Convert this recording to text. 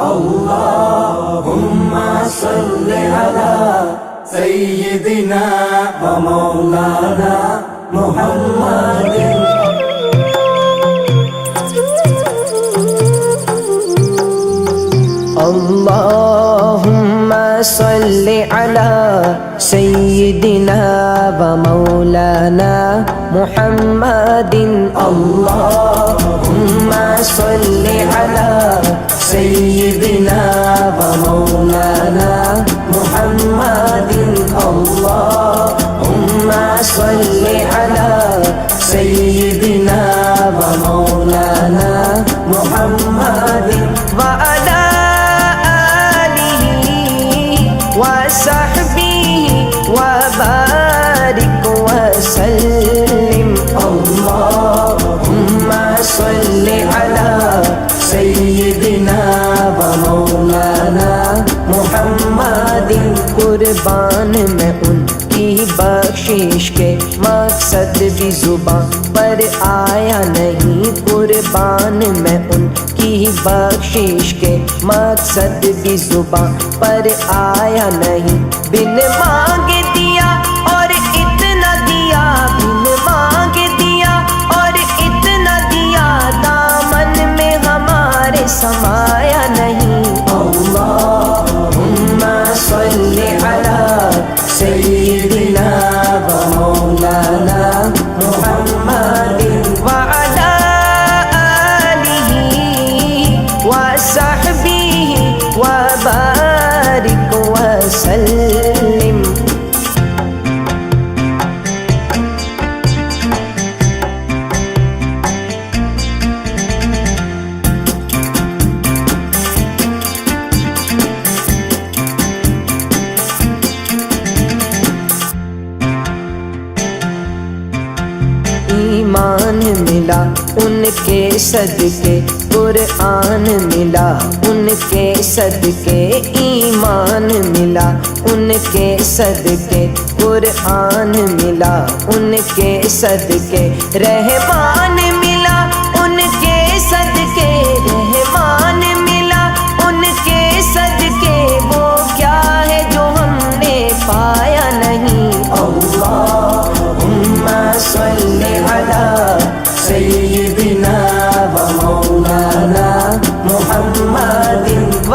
अल्लाहुम्मा सल्लि अला सय्यिदिना व मौलाना मुहम्मदिन। अल्लाहुम्मा सल्लि अला सय्यिदिना व मौलाना मुहम्मदिन। अल्लाहुम्मा सल्लि अला सय्यिदिना व मौलाना मुहम्मदिन। अल्लाहुम्मा सल्लि अला सय्यिदिना व मौलाना मुहम्मदिन व अला वसहबिही वबारिक वसल्लिम। अल्लाहुम्मा सल्लि अला सय्यिदिना व मौलाना मुहम्मदिन। कुर्बान मैं उनकी बख्शिश के मकसद भी जुबान पर आया नहीं। कुर्बान मैं उनकी बख्शिश के मकसद भी जुबान पर आया नहीं। बिन मांगे दिया और इतना दिया, बिन मांगे दिया और इतना दिया, दामन में हमारे समाया नहीं। अल्लाहुम्मा सल्लि अला सय्यिदिना व मौलाना मुहम्मदिन व अला आलिही व सहबिही व बारिक वसल्लिम। ईमान मिला उनके सदके, कुरआन मिला उनके सदके। ईमान मिला उनके सदके, कुरआन मिला उनके सदके। रहमान मिला उनके सदके, रहमान मिला उनके सदके। वो क्या है जो हमने पाया नहीं। अल्लाहुम्मा सल्लि अला सय्यिदिना व मौलाना मुहम्मदिन व